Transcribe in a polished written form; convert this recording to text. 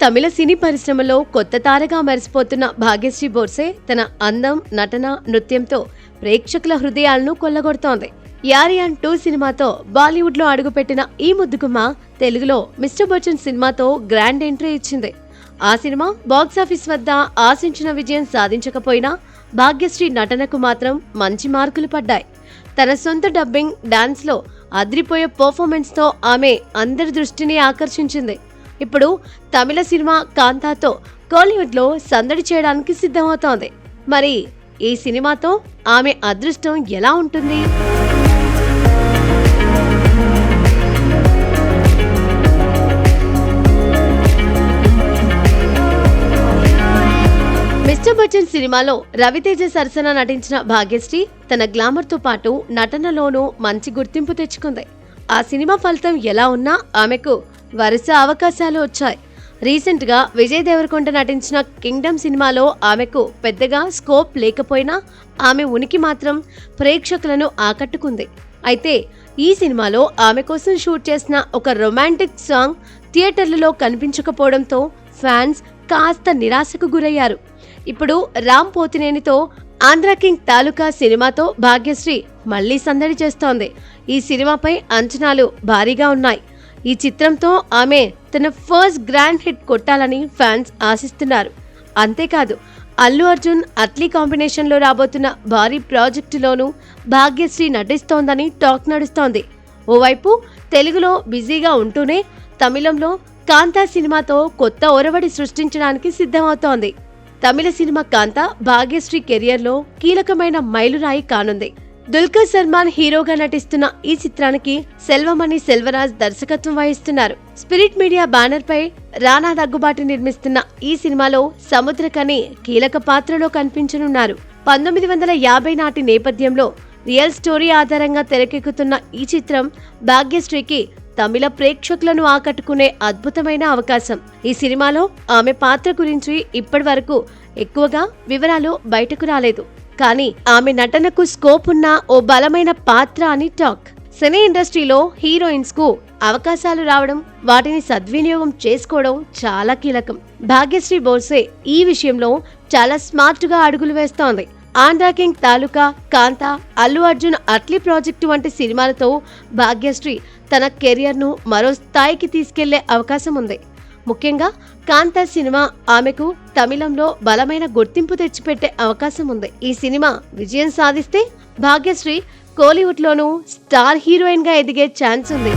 తమిళ సినీ పరిశ్రమలో కొత్త తారగా మెరిసిపోతున్న భాగ్యశ్రీ బోర్సే తన అందం, నటన, నృత్యంతో ప్రేక్షకుల హృదయాలను కొల్లగొడుతోంది. యారియాన్ 2 సినిమాతో బాలీవుడ్ లో అడుగుపెట్టిన ఈ ముద్దుగుమ్మ తెలుగులో మిస్టర్ బచ్చన్ సినిమాతో గ్రాండ్ ఎంట్రీ ఇచ్చింది. ఆ సినిమా బాక్సాఫీస్ వద్ద ఆశించిన విజయం సాధించకపోయినా భాగ్యశ్రీ నటనకు మాత్రం మంచి మార్కులు పడ్డాయి. తన సొంత డబ్బింగ్, డాన్స్ లో అదిరిపోయే పర్ఫార్మెన్స్ తో ఆమె అందరి దృష్టిని ఆకర్షించింది. ఇప్పుడు తమిళ సినిమా కాంతాతో కోలీవుడ్ లో సందడి చేయడానికి సిద్ధమవుతోంది. మరి ఈ సినిమాతో ఆమె అదృష్టం ఎలా ఉంటుంది? మిస్టర్ బచ్చన్ సినిమాలో రవితేజ సరసన నటించిన భాగ్యశ్రీ తన గ్లామర్ తో పాటు నటనలోనూ మంచి గుర్తింపు తెచ్చుకుంది. ఆ సినిమా ఫలితం ఎలా ఉన్నా ఆమెకు వరుస అవకాశాలు వచ్చాయి. రీసెంట్ గా విజయ్ దేవరకొండ నటించిన కింగ్డమ్ సినిమాలో ఆమెకు పెద్దగా స్కోప్ లేకపోయినా ఆమె ఉనికి మాత్రం ప్రేక్షకులను ఆకట్టుకుంది. అయితే ఈ సినిమాలో ఆమె కోసం షూట్ చేసిన ఒక రొమాంటిక్ సాంగ్ థియేటర్లలో కనిపించకపోవడంతో ఫ్యాన్స్ కాస్త నిరాశకు గురయ్యారు. ఇప్పుడు రామ్ పోతినేనితో ఆంధ్ర కింగ్ తాలూకా సినిమాతో భాగ్యశ్రీ మళ్లీ సందడి చేస్తోంది. ఈ సినిమాపై అంచనాలు భారీగా ఉన్నాయి. ఈ చిత్రంతో ఆమె తన ఫస్ట్ గ్రాండ్ హిట్ కొట్టాలని ఫ్యాన్స్ ఆశిస్తున్నారు. అంతేకాదు అల్లు అర్జున్, అట్లీ కాంబినేషన్లో రాబోతున్న భారీ ప్రాజెక్టులోనూ భాగ్యశ్రీ నటిస్తోందని టాక్ నడుస్తోంది. ఓవైపు తెలుగులో బిజీగా ఉంటూనే తమిళంలో కాంతా సినిమాతో కొత్త ఒరవడి సృష్టించడానికి సిద్ధమవుతోంది. తమిళ సినిమా కాంతా భాగ్యశ్రీ కెరియర్లో కీలకమైన మైలురాయి కానుంది. దుల్కర్ సల్మాన్ హీరోగా నటిస్తున్న ఈ చిత్రానికి సెల్వమణి సెల్వరాజ్ దర్శకత్వం వహిస్తున్నారు. స్పిరిట్ మీడియా బ్యానర్ పై రానా దగ్గుబాటి నిర్మిస్తున్న ఈ సినిమాలో సముద్రకని కీలక పాత్రలో కనిపించనున్నారు. 1950 నాటి నేపథ్యంలో రియల్ స్టోరీ ఆధారంగా తెరకెక్కుతున్న ఈ చిత్రం భాగ్యశ్రీకి తమిళ ప్రేక్షకులను ఆకట్టుకునే అద్భుతమైన అవకాశం. ఈ సినిమాలో ఆమె పాత్ర గురించి ఇప్పటి వరకు ఎక్కువగా వివరాలు బయటకు రాలేదు. కానీ ఆమె నటనకు స్కోప్ ఉన్న ఓ బలమైన పాత్ర అని టాక్. సినీ ఇండస్ట్రీలో హీరోయిన్స్ కు అవకాశాలు రావడం, వాటిని సద్వినియోగం చేసుకోవడం చాలా కీలకం. భాగ్యశ్రీ బోర్సే ఈ విషయంలో చాలా స్మార్ట్ గా అడుగులు వేస్తోంది. ఆంధ్ర కింగ్ తాలూకా, కాంతా, అల్లు అర్జున్, అట్లీ ప్రాజెక్టు వంటి సినిమాలతో భాగ్యశ్రీ తన కెరియర్ ను మరో స్థాయికి తీసుకెళ్లే అవకాశం ఉంది. ముఖ్యంగా కాంతా సినిమా ఆమెకు తమిళంలో బలమైన గుర్తింపు తెచ్చిపెట్టే అవకాశం ఉంది. ఈ సినిమా విజయం సాధిస్తే భాగ్యశ్రీ కోలీవుడ్ లోనూ స్టార్ హీరోయిన్ గా ఎదిగే ఛాన్స్ ఉంది.